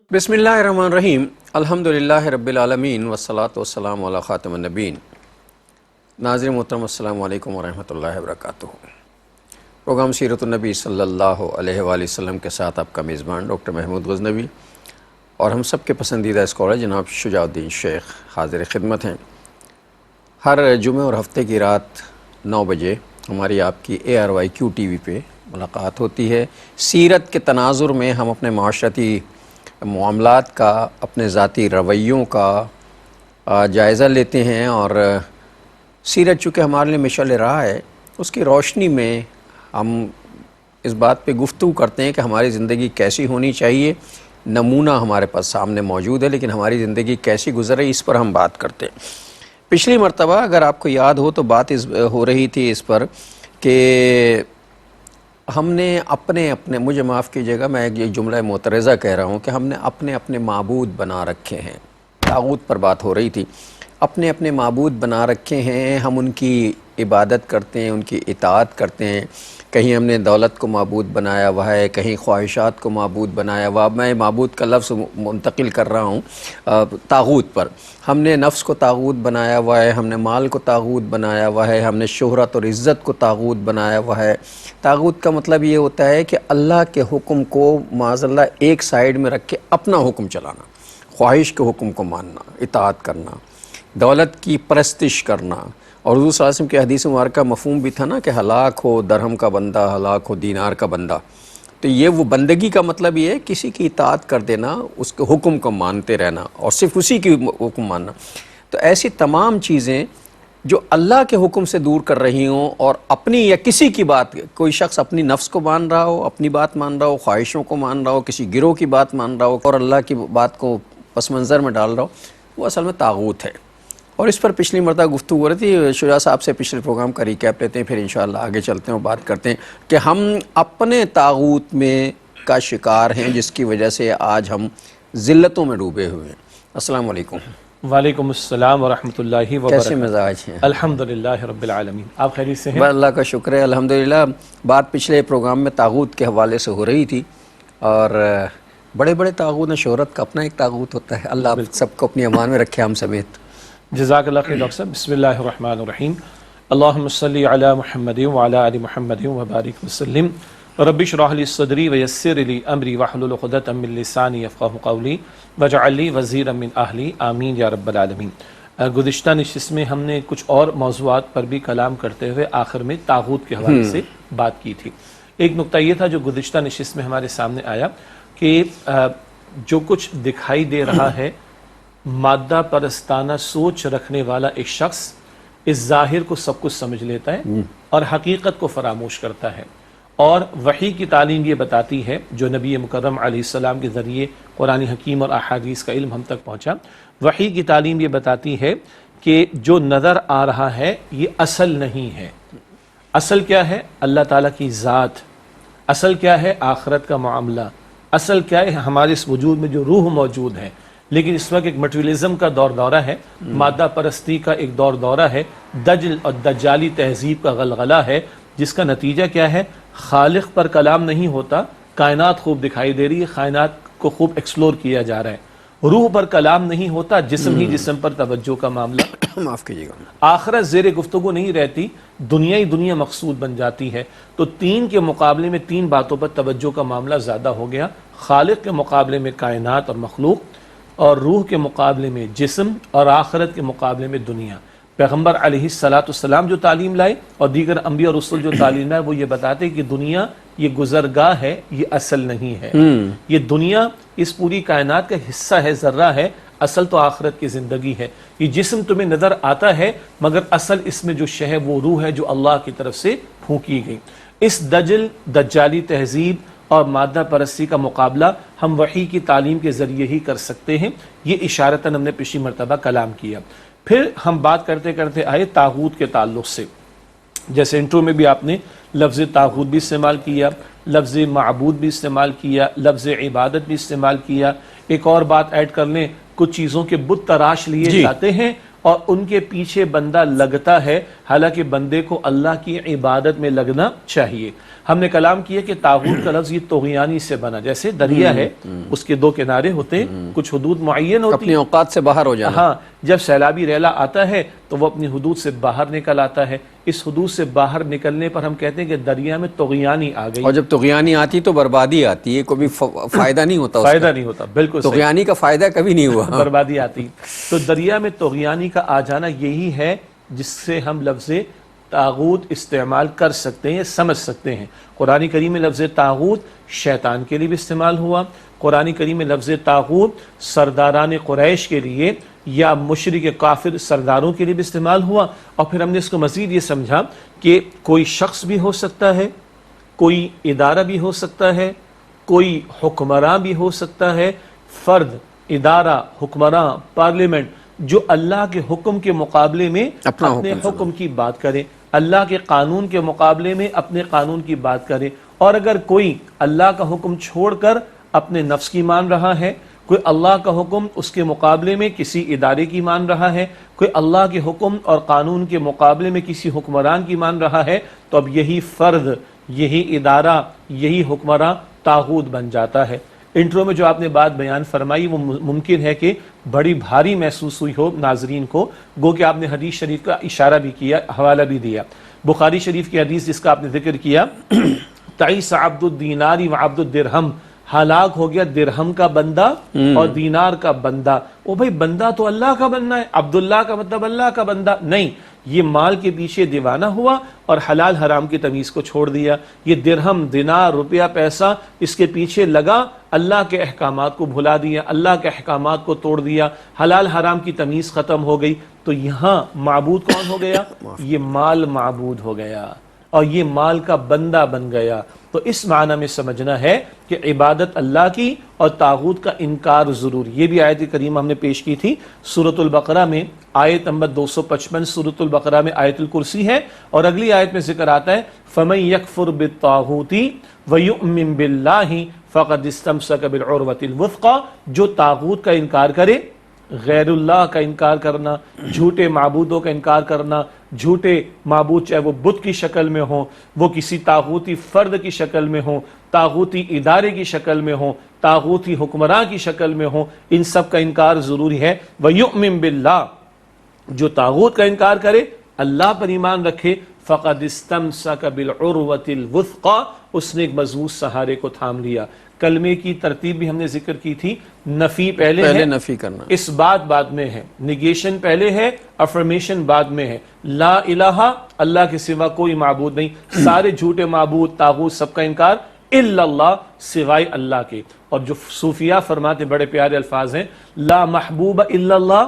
بسم اللہ الرحمن الرحیم الحمدللہ رب العالمین والصلاة والسلام علی خاتم النبیین۔ ناظرین محترم السلام علیکم ورحمۃ اللہ وبرکاتہ۔ پروگرام سیرت النبی صلی اللہ علیہ وآلہ وسلم کے ساتھ آپ کا میزبان ڈاکٹر محمود غزنوی اور ہم سب کے پسندیدہ اسکالر جناب شجاع الدین شیخ حاضر خدمت ہیں۔ ہر جمعہ اور ہفتے کی رات 9 بجے ہماری آپ کی ARYQ TV پہ ملاقات ہوتی ہے۔ سیرت کے تناظر میں ہم اپنے معاشرتی معاملات کا، اپنے ذاتی رویوں کا جائزہ لیتے ہیں، اور سیرت چونکہ ہمارے لیے مشعل راہ ہے، اس کی روشنی میں ہم اس بات پہ گفتگو کرتے ہیں کہ ہماری زندگی کیسی ہونی چاہیے۔ نمونہ ہمارے پاس سامنے موجود ہے، لیکن ہماری زندگی کیسی گزرے اس پر ہم بات کرتے ہیں۔ پچھلی مرتبہ اگر آپ کو یاد ہو تو بات ہو رہی تھی اس پر کہ ہم نے اپنے مجھے معاف کیجیے گا، میں ایک جملہ معترضہ کہہ رہا ہوں کہ ہم نے اپنے معبود بنا رکھے ہیں۔ طاغوت پر بات ہو رہی تھی۔ اپنے معبود بنا رکھے ہیں، ہم ان کی عبادت کرتے ہیں، ان کی اطاعت کرتے ہیں۔ کہیں ہم نے دولت کو معبود بنایا ہوا ہے، کہیں خواہشات کو معبود بنایا ہوا۔ میں معبود کا لفظ منتقل کر رہا ہوں طاغوت پر۔ ہم نے نفس کو طاغوت بنایا ہوا ہے، ہم نے مال کو طاغوت بنایا ہوا ہے، ہم نے شہرت اور عزت کو طاغوت بنایا ہوا ہے۔ طاغوت کا مطلب یہ ہوتا ہے کہ اللہ کے حکم کو معاذ اللہ ایک سائیڈ میں رکھ کے اپنا حکم چلانا، خواہش کے حکم کو ماننا، اطاعت کرنا، دولت کی پرستش کرنا۔ اور حضور صلی اللہ علیہ وسلم کی حدیث مبارکہ مفہوم بھی تھا نا کہ ہلاک ہو درہم کا بندہ، ہلاک ہو دینار کا بندہ۔ تو یہ وہ بندگی کا مطلب یہ ہے کسی کی اطاعت کر دینا، اس کے حکم کو مانتے رہنا اور صرف اسی کی حکم ماننا۔ تو ایسی تمام چیزیں جو اللہ کے حکم سے دور کر رہی ہوں اور اپنی یا کسی کی بات، کوئی شخص اپنی نفس کو مان رہا ہو، اپنی بات مان رہا ہو، خواہشوں کو مان رہا ہو، کسی گروہ کی بات مان رہا ہو اور اللہ کی بات کو پس منظر میں ڈال رہا ہو، وہ اصل میں طاغوت ہے۔ اور اس پر پچھلی مرتبہ گفتگو ہو رہی تھی۔ شجاع صاحب سے پچھلے پروگرام کا ریکیپ لیتے ہیں، پھر انشاءاللہ آگے چلتے ہیں اور بات کرتے ہیں کہ ہم اپنے طاغوت میں کا شکار ہیں، جس کی وجہ سے آج ہم ذلتوں میں ڈوبے ہوئے ہیں۔ السلام علیکم۔ وعلیکم السلام ورحمۃ اللہ وبرکاتہ۔ کیسے مزاج ہیں؟ الحمدللہ رب العالمین۔ آپ خیریت سے ہیں؟ بس اللہ کا شکر ہے الحمدللہ۔ بات پچھلے پروگرام میں طاغوت کے حوالے سے ہو رہی تھی، اور بڑے بڑے طاغوت ہیں، شہرت کا اپنا ایک طاغوت ہوتا ہے۔ اللہ آپ سب کو اپنی امان میں رکھے، ہم سمیت۔ جزاک اللہ خیر ڈاکٹر صاحب۔ بسم اللہ الرحمن الرحیم۔ اللہم صلی علی محمد وعلی آل محمد وبارک وسلم۔ رب اشرح لی صدری ویسر لی امری واحلل عقدۃ من لسانی یفقہوا قولی واجعل لی وزیرا من اہلی آمین یا رب العالمین۔ گزشتہ نشست میں ہم نے کچھ اور موضوعات پر بھی کلام کرتے ہوئے آخر میں طاغوت کے حوالے سے بات کی تھی۔ ایک نقطہ یہ تھا جو گزشتہ نشست میں ہمارے سامنے آیا کہ جو کچھ دکھائی دے رہا ہے، مادہ پرستانہ سوچ رکھنے والا ایک شخص اس ظاہر کو سب کچھ سمجھ لیتا ہے اور حقیقت کو فراموش کرتا ہے۔ اور وحی کی تعلیم یہ بتاتی ہے، جو نبی مکرم علیہ السلام کے ذریعے قرآن حکیم اور احادیث کا علم ہم تک پہنچا، وحی کی تعلیم یہ بتاتی ہے کہ جو نظر آ رہا ہے یہ اصل نہیں ہے۔ اصل کیا ہے؟ اللہ تعالیٰ کی ذات۔ اصل کیا ہے؟ آخرت کا معاملہ۔ اصل کیا ہے؟ ہمارے اس وجود میں جو روح موجود ہے۔ لیکن اس وقت ایک مٹریلزم کا دورہ ہے، مادہ پرستی کا ایک دورہ ہے، دجل اور دجالی تہذیب کا غلغلہ ہے، جس کا نتیجہ کیا ہے؟ خالق پر کلام نہیں ہوتا، کائنات خوب دکھائی دے رہی ہے، کائنات کو خوب ایکسپلور کیا جا رہا ہے۔ روح پر کلام نہیں ہوتا، جسم ہی جسم پر توجہ کا معاملہ۔ معاف کیجیے گا۔ آخرت زیر گفتگو نہیں رہتی، دنیا ہی دنیا مقصود بن جاتی ہے۔ تو تین کے مقابلے میں تین باتوں پر توجہ کا معاملہ زیادہ ہو گیا۔ خالق کے مقابلے میں کائنات اور مخلوق، اور روح کے مقابلے میں جسم، اور آخرت کے مقابلے میں دنیا۔ پیغمبر علیہ السلام جو تعلیم لائے اور دیگر انبیاء اور رسول جو تعلیم لائے، وہ یہ بتاتے کہ دنیا یہ گزرگاہ ہے، یہ اصل نہیں ہے۔ یہ دنیا اس پوری کائنات کا حصہ ہے، ذرہ ہے، اصل تو آخرت کی زندگی ہے۔ یہ جسم تمہیں نظر آتا ہے، مگر اصل اس میں جو شے ہے وہ روح ہے جو اللہ کی طرف سے پھونکی گئی۔ اس دجالی تہذیب اور مادہ پرستی کا مقابلہ ہم وحی کی تعلیم کے ذریعے ہی کر سکتے ہیں۔ یہ اشارتاً ہم نے پچھلی مرتبہ کلام کیا۔ پھر ہم بات کرتے کرتے آئے طاغوت کے تعلق سے۔ جیسے انٹرو میں بھی آپ نے لفظ طاغوت بھی استعمال کیا، لفظ معبود بھی استعمال کیا، لفظ عبادت بھی استعمال کیا۔ ایک اور بات ایڈ کر لیں، کچھ چیزوں کے بت تراش لیے جاتے ہیں اور ان کے پیچھے بندہ لگتا ہے، حالانکہ بندے کو اللہ کی عبادت میں لگنا چاہیے۔ ہم نے کلام کیا کہ طاغوت کا لفظ یہ طغیانی سے بنا، جیسے دریا ہے اس کے 2 کنارے ہوتے ہیں، کچھ حدود معین ہوتی اپنی اوقات سے باہر ہو جانا۔ ہاں، جب سیلابی ریلا آتا ہے تو وہ اپنی حدود سے باہر نکل آتا ہے، اس حدود سے باہر نکلنے پر ہم کہتے ہیں کہ دریا میں طغیانی آ گئی، اور جب طغیانی آتی تو بربادی آتی ہے، کوئی فائدہ نہیں ہوتا اس کا۔ فائدہ نہیں ہوتا، بالکل صحیح، طغیانی کا فائدہ کبھی نہیں ہوا۔ بربادی آتی۔ تو دریا میں طغیانی کا آ جانا یہی ہے جس سے ہم لفظ طاغوت استعمال کر سکتے ہیں، سمجھ سکتے ہیں۔ قرآن کریم میں لفظ طاغوت شیطان کے لیے بھی استعمال ہوا، قرآن کریم میں لفظ طاغوت سرداران قریش کے لیے یا مشرک کافر سرداروں کے لیے بھی استعمال ہوا، اور پھر ہم نے اس کو مزید یہ سمجھا کہ کوئی شخص بھی ہو سکتا ہے، کوئی ادارہ بھی ہو سکتا ہے، کوئی حکمراں بھی ہو سکتا ہے، فرد، ادارہ، حکمراں، پارلیمنٹ جو اللہ کے حکم کے مقابلے میں اپنے حکم کی بات کرے، اللہ کے قانون کے مقابلے میں اپنے قانون کی بات کرے، اور اگر کوئی اللہ کا حکم چھوڑ کر اپنے نفس کی مان رہا ہے، کوئی اللہ کا حکم اس کے مقابلے میں کسی ادارے کی مان رہا ہے، کوئی اللہ کے حکم اور قانون کے مقابلے میں کسی حکمران کی مان رہا ہے، تو اب یہی فرد، یہی ادارہ، یہی حکمراں طاغوت بن جاتا ہے۔ انٹرو میں جو آپ نے بات بیان فرمائی وہ ممکن ہے کہ بڑی بھاری محسوس ہوئی ہو ناظرین کو، گو کہ آپ نے حدیث شریف کا اشارہ بھی کیا، حوالہ بھی دیا۔ بخاری شریف کی حدیث جس کا آپ نے ذکر کیا، تعیس عبد الدینار و عبد الدرہم، ہلاک ہو گیا درہم کا بندہ اور دینار کا بندہ۔ او بھائی بندہ تو اللہ کا بننا ہے، عبداللہ کا مطلب اللہ کا بندہ نہیں، یہ مال کے پیچھے دیوانہ ہوا اور حلال حرام کی تمیز کو چھوڑ دیا، یہ درہم، دینار، روپیہ، پیسہ اس کے پیچھے لگا، اللہ کے احکامات کو بھلا دیا، اللہ کے احکامات کو توڑ دیا، حلال حرام کی تمیز ختم ہو گئی، تو یہاں معبود کون ہو گیا؟ یہ مال معبود ہو گیا اور یہ مال کا بندہ بن گیا۔ تو اس معنی میں سمجھنا ہے کہ عبادت اللہ کی اور طاغوت کا انکار ضرور۔ یہ بھی آیت کریمہ ہم نے پیش کی تھی سورۃ البقرہ میں، آیت نمبر 255 سورۃ البقرہ میں آیت الکرسی ہے، اور اگلی آیت میں ذکر آتا ہے فَمَن يَكْفُرْ بِالطَّاغُوتِ وَيُؤْمِن بِاللَّهِ فَقَدِ اسْتَمْسَكَ بِالْعُرْوَةِ الْوُثْقَى، جو طاغوت کا انکار کرے، غیر اللہ کا انکار کرنا، جھوٹے معبودوں کا انکار کرنا، جھوٹے معبود چاہے وہ بت کی شکل میں ہوں، وہ کسی طاغوتی فرد کی شکل میں ہوں، طاغوتی ادارے کی شکل میں ہوں، طاغوتی حکمراں کی شکل میں ہوں، ان سب کا انکار ضروری ہے۔ وَيُؤْمِن بِاللَّهِ، جو طاغوت کا انکار کرے، اللہ پر ایمان رکھے، فَقَدِ اسْتَمْسَكَ بِالْعُرْوَةِ الْوُثْقَى، اس نے ایک مضبوط سہارے کو تھام لیا۔ کلمے کی ترتیب بھی ہم نے ذکر کی تھی، نفی پہلے ہے، نفی کرنا، اس بات بعد میں ہے، نگیشن پہلے ہے، افرمیشن بعد میں ہے۔ لا الہ، اللہ کے سوا کوئی معبود نہیں، سارے جھوٹے معبود طاغوت سب کا انکار، الا اللہ، سوائے اللہ کے۔ اور جو صوفیہ فرماتے بڑے پیارے الفاظ ہیں، لا محبوب الا اللہ،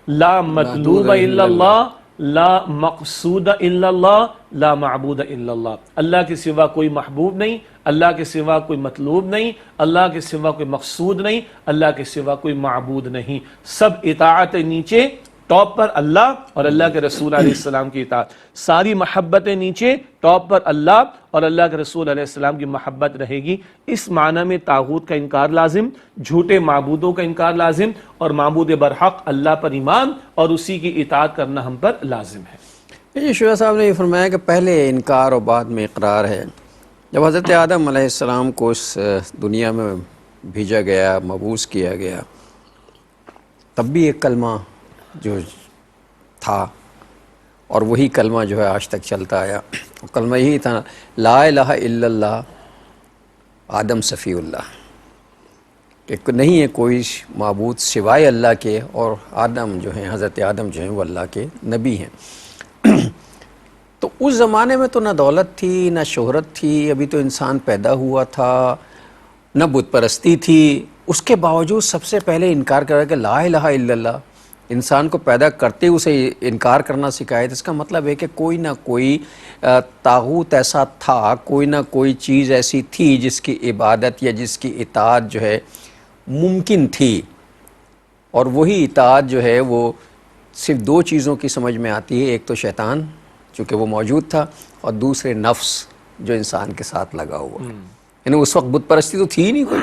لا مطلوب الا اللہ، لا مقصود الا اللہ، لا معبود الا اللہ، اللہ کے سوا کوئی محبوب نہیں، اللہ کے سوا کوئی مطلوب نہیں، اللہ کے سوا کوئی مقصود نہیں، اللہ کے سوا کوئی معبود نہیں۔ سب اطاعت نیچے، ٹاپ پر اللہ اور اللہ کے رسول علیہ السلام کی اطاعت، ساری محبتیں نیچے، ٹاپ پر اللہ اور اللہ کے رسول علیہ السلام کی محبت رہے گی۔ اس معنی میں طاغوت کا انکار لازم، جھوٹے معبودوں کا انکار لازم، اور معبود برحق اللہ پر ایمان اور اسی کی اطاعت کرنا ہم پر لازم ہے۔ یہ شعیع صاحب نے یہ فرمایا کہ پہلے انکار اور بعد میں اقرار ہے۔ جب حضرت آدم علیہ السلام کو اس دنیا میں بھیجا گیا، مبعوث کیا گیا، تب بھی ایک کلمہ جو تھا، اور وہی کلمہ جو ہے آج تک چلتا آیا، وہ کلمہ یہی تھا، لا الہ الا اللہ آدم صفی اللہ، کہ نہیں ہے کوئی معبود سوائے اللہ کے، اور آدم جو ہیں، حضرت آدم جو ہیں وہ اللہ کے نبی ہیں۔ تو اس زمانے میں تو نہ دولت تھی، نہ شہرت تھی، ابھی تو انسان پیدا ہوا تھا، نہ بت پرستی تھی، اس کے باوجود سب سے پہلے انکار کر رہا کہ لا الہ الا اللہ، انسان کو پیدا کرتے اسے انکار کرنا سکھایا۔ اس کا مطلب ہے کہ کوئی نہ کوئی طاغوت ایسا تھا، کوئی نہ کوئی چیز ایسی تھی جس کی عبادت یا جس کی اطاعت جو ہے ممکن تھی، اور وہی اطاعت جو ہے وہ صرف دو چیزوں کی سمجھ میں آتی ہے، ایک تو شیطان چونکہ وہ موجود تھا، اور دوسرے نفس جو انسان کے ساتھ لگا ہوا، یعنی اس وقت بت پرستی تو تھی ہی نہیں کوئی۔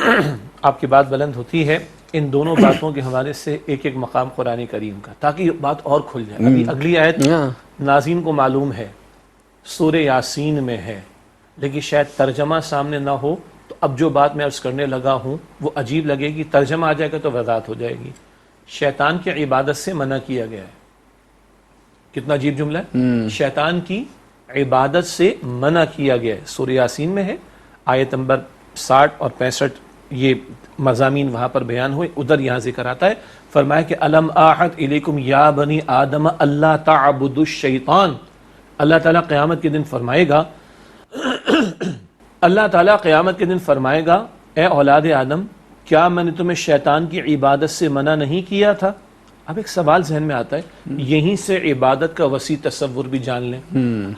آپ کی بات بلند ہوتی ہے، ان دونوں باتوں کے حوالے سے ایک ایک مقام قرآن کریم کا، تاکہ یہ بات اور کھل جائے. ابھی اگلی آیت ناظرین کو معلوم ہے سورہ یاسین میں ہے، لیکن شاید ترجمہ سامنے نہ ہو، تو اب جو بات میں عرض کرنے لگا ہوں وہ عجیب لگے گی، ترجمہ آ جائے گا تو وضاحت ہو جائے گی. شیطان کی عبادت سے منع کیا گیا ہے. کتنا عجیب جملہ ہے، شیطان کی عبادت سے منع کیا گیا ہے. سورہ یاسین میں ہے، آیت نمبر 60 اور 65 یہ مضامین وہاں پر بیان ہوئے. ادھر یہاں ذکر آتا ہے، فرمایا کہ الم اعہد الیکم یا بنی آدم اللہ تعبدوا الشیطان. اللہ تعالیٰ قیامت کے دن فرمائے گا اللہ تعالیٰ قیامت کے دن فرمائے گا اے اولاد آدم، کیا میں نے تمہیں شیطان کی عبادت سے منع نہیں کیا تھا؟ اب ایک سوال ذہن میں آتا ہے، یہیں سے عبادت کا وسیع تصور بھی جان لیں.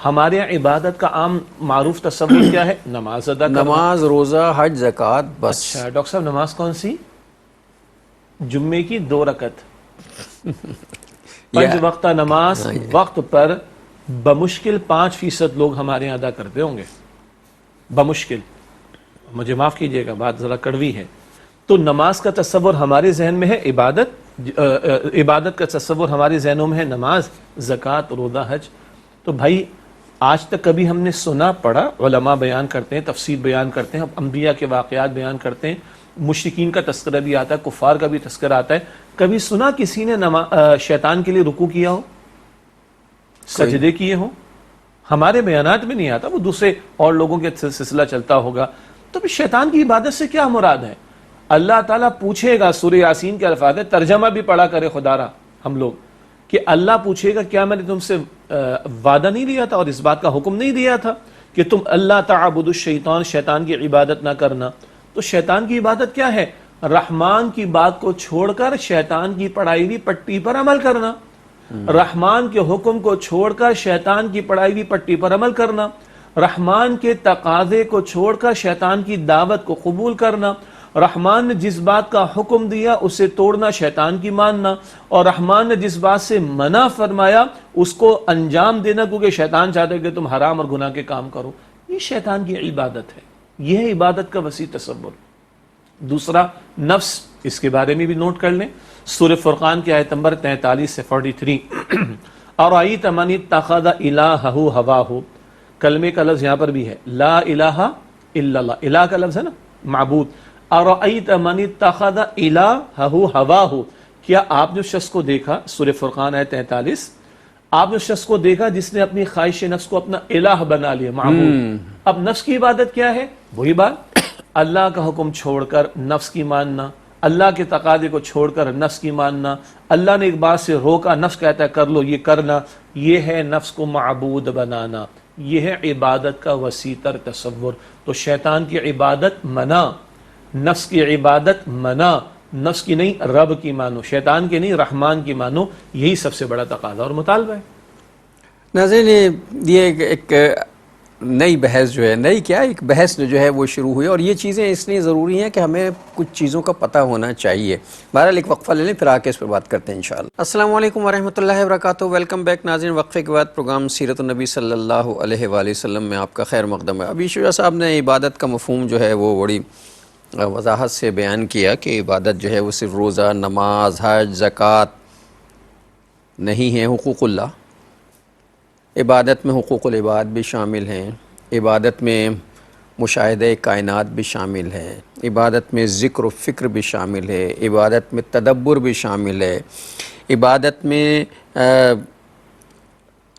ہمارے یہاں عبادت کا عام معروف تصور کیا ہے؟ نماز ادا کرنا، نماز، روزہ، حج، زکوٰۃ، بس. اچھا ڈاکٹر صاحب نماز کون سی؟ جمعے کی 2 رکعت. 5 وقتہ نماز وقت پر بمشکل 5% لوگ ہمارے یہاں ادا کرتے ہوں گے، بمشکل. مجھے معاف کیجئے گا، بات ذرا کڑوی ہے. تو نماز کا تصور ہمارے ذہن میں ہے عبادت کا تصور ہمارے ذہنوں میں ہے نماز، زکوٰۃ، روزہ، حج. تو بھائی آج تک کبھی ہم نے سنا پڑھا؟ علماء بیان کرتے ہیں، تفسیر بیان کرتے ہیں، انبیاء کے واقعات بیان کرتے ہیں، مشرکین کا تذکرہ بھی آتا ہے، کفار کا بھی تذکرہ آتا ہے. کبھی سنا کسی نے شیطان کے لیے رکوع کیا ہو، سجدے کیے ہوں؟ ہمارے بیانات میں نہیں آتا، وہ دوسرے اور لوگوں کے سلسلہ چلتا ہوگا. تو پھر شیطان کی عبادت سے کیا مراد ہے؟ اللہ تعالیٰ پوچھے گا، سورہ یاسین کے الفاظ ہے، ترجمہ بھی پڑھا کرے خدا را ہم لوگ، کہ اللہ پوچھے گا کیا میں نے تم سے وعدہ نہیں دیا تھا اور اس بات کا حکم نہیں دیا تھا کہ تم اللہ تعبدوا الشیطان، شیطان کی عبادت نہ کرنا؟ تو شیطان کی عبادت کیا ہے؟ رحمان کی بات کو چھوڑ کر شیطان کی پڑھائی ہوئی پٹی پر عمل کرنا، رحمان کے حکم کو چھوڑ کر شیطان کی پڑھائی ہوئی پٹی پر عمل کرنا، رحمان کے تقاضے کو چھوڑ کر شیطان کی دعوت کو قبول کرنا، رحمان نے جس بات کا حکم دیا اسے توڑنا شیطان کی ماننا، اور رحمان نے جس بات سے منع فرمایا اس کو انجام دینا، کیونکہ شیطان چاہتا ہے کہ تم حرام اور گناہ کے کام کرو. یہ شیطان کی عبادت ہے، یہ ہے عبادت کا وسیع تصور. دوسرا نفس، اس کے بارے میں بھی نوٹ کر لیں. سورہ فرقان کی آیت نمبر 43 سے 43 اَرَأَيْتَ مَنِ اتَّخَذَ إِلَٰهَهُ هَوَاهُ. کلمے کا لفظ یہاں پر بھی ہے، لا الہ الا اللہ، الہ کا لفظ ہے نا، معبود. اَرَأَيْتَ مَنِ اتَّخَذَ إِلَٰهَهُ هَوَاهُ. کیا آپ نے اس شخص کو دیکھا، سورہ فرقان آیت 43، آپ نے اس شخص کو دیکھا جس نے اپنی خواہش نفس کو اپنا الہ بنا لیا، معبود. اب نفس کی عبادت کیا ہے؟ وہی بات، اللہ کا حکم چھوڑ کر نفس کی ماننا، اللہ کے تقاضے کو چھوڑ کر نفس کی ماننا. اللہ نے ایک بات سے روکا، نفس کہتا ہے کر لو، یہ کرنا. یہ ہے نفس کو معبود بنانا، یہ ہے عبادت کا وسیع تر تصور. تو شیطان کی عبادت منع، نفس کی عبادت منع. نفس کی نہیں رب کی مانو، شیطان کی نہیں رحمان کی مانو. یہی سب سے بڑا تقاضا اور مطالبہ ہے. ناظرین، یہ ایک نئی بحث جو ہے، نئی کیا، ایک بحث جو ہے وہ شروع ہوئی، اور یہ چیزیں اس لیے ضروری ہیں کہ ہمیں کچھ چیزوں کا پتہ ہونا چاہیے. بہرحال ایک وقفہ لے لیں، پھر آ کے اس پر بات کرتے ہیں انشاءاللہ. السلام علیکم ورحمۃ اللہ وبرکاتہ. ویلکم بیک ناظرین. وقفے کے بعد پروگرام سیرت النبی صلی اللہ علیہ وآلہ وسلم میں آپ کا خیر مقدم ہے. ابھی شجاع صاحب نے عبادت کا مفہوم جو ہے وہ بڑی وضاحت سے بیان کیا کہ عبادت جو ہے وہ صرف روزہ، نماز، حج، زکوٰۃ نہیں ہے، حقوق اللہ. عبادت میں حقوق العباد بھی شامل ہیں، عبادت میں مشاہدہ کائنات بھی شامل ہے، عبادت میں ذکر و فکر بھی شامل ہے، عبادت میں تدبر بھی شامل ہے، عبادت میں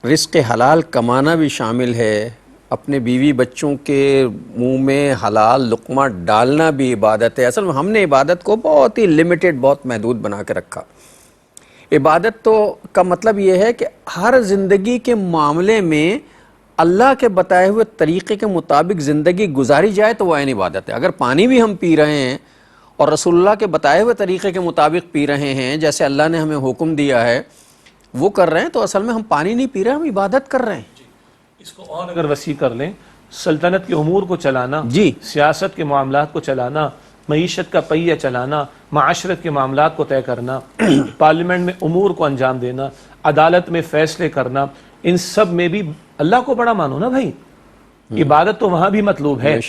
رزق حلال کمانا بھی شامل ہے، اپنے بیوی بچوں کے منہ میں حلال لقمہ ڈالنا بھی عبادت ہے. اصل میں ہم نے عبادت کو بہت ہی لمیٹڈ، بہت محدود بنا کے رکھا. عبادت تو کا مطلب یہ ہے کہ ہر زندگی کے معاملے میں اللہ کے بتائے ہوئے طریقے کے مطابق زندگی گزاری جائے تو وہ عین عبادت ہے. اگر پانی بھی ہم پی رہے ہیں اور رسول اللہ کے بتائے ہوئے طریقے کے مطابق پی رہے ہیں، جیسے اللہ نے ہمیں حکم دیا ہے وہ کر رہے ہیں، تو اصل میں ہم پانی نہیں پی رہے، ہم عبادت کر رہے ہیں. اس کو اور اگر وسیع کر لیں، سلطنت کے امور کو چلانا، سیاست کے معاملات کو چلانا، معیشت کا پہیہ چلانا، معاشرت کے معاملات کو طے کرنا، پارلیمنٹ میں امور کو انجام دینا، عدالت میں فیصلے کرنا، ان سب میں بھی اللہ کو بڑا مانو نا بھائی. عبادت تو وہاں بھی مطلوب ہے.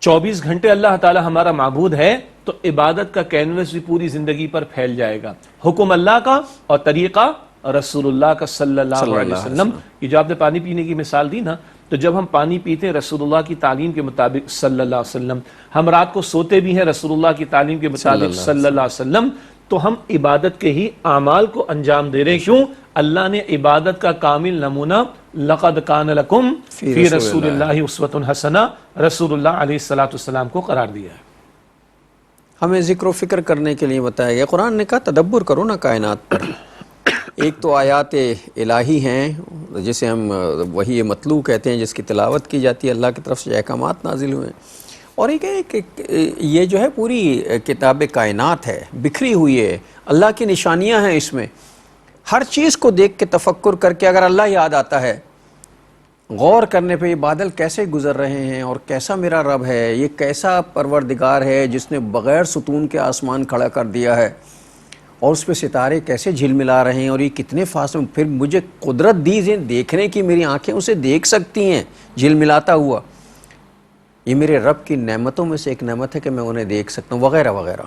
24 گھنٹے اللہ تعالی ہمارا معبود ہے تو عبادت کا کینوس بھی پوری زندگی پر پھیل جائے گا. حکم اللہ کا اور طریقہ رسول اللہ کا صلی اللہ علیہ وسلم. یہ جو آپ نے پانی پینے کی مثال دی نا، تو جب ہم پانی پیتے ہیں رسول اللہ کی تعلیم کے مطابق صلی اللہ علیہ وسلم، ہم رات کو سوتے بھی ہیں رسول اللہ کی تعلیم کے مطابق صلی اللہ علیہ وسلم، تو ہم عبادت کے ہی اعمال کو انجام دے رہے ہیں. کیوں؟ اللہ نے عبادت کا کامل نمونہ لقد کان لکم فی رسول اللہ اسوۃ حسنہ رسول اللہ علیہ الصلوۃ والسلام کو قرار دیا ہے. ہمیں ذکر و فکر کرنے کے لیے بتایا گیا. قرآن نے کہا تدبر کرو نا کائنات پر. ایک تو آیات الہی ہیں جسے ہم وحی مطلوع کہتے ہیں، جس کی تلاوت کی جاتی ہے، اللہ کی طرف سے احکامات نازل ہوئے ہیں. اور ایک یہ جو ہے پوری کتاب کائنات ہے، بکھری ہوئی ہے، اللہ کی نشانیاں ہیں اس میں. ہر چیز کو دیکھ کے تفکر کر کے اگر اللہ یاد آتا ہے، غور کرنے پہ یہ بادل کیسے گزر رہے ہیں اور کیسا میرا رب ہے، یہ کیسا پروردگار ہے جس نے بغیر ستون کے آسمان کھڑا کر دیا ہے، اور اس پہ ستارے کیسے جھلملا رہے ہیں، اور یہ کتنے فاصلے میں، پھر مجھے قدرت دی ہے دیکھنے کی، میری آنکھیں اسے دیکھ سکتی ہیں جھلملاتا ہوا. یہ میرے رب کی نعمتوں میں سے ایک نعمت ہے کہ میں انہیں دیکھ سکتا ہوں، وغیرہ وغیرہ.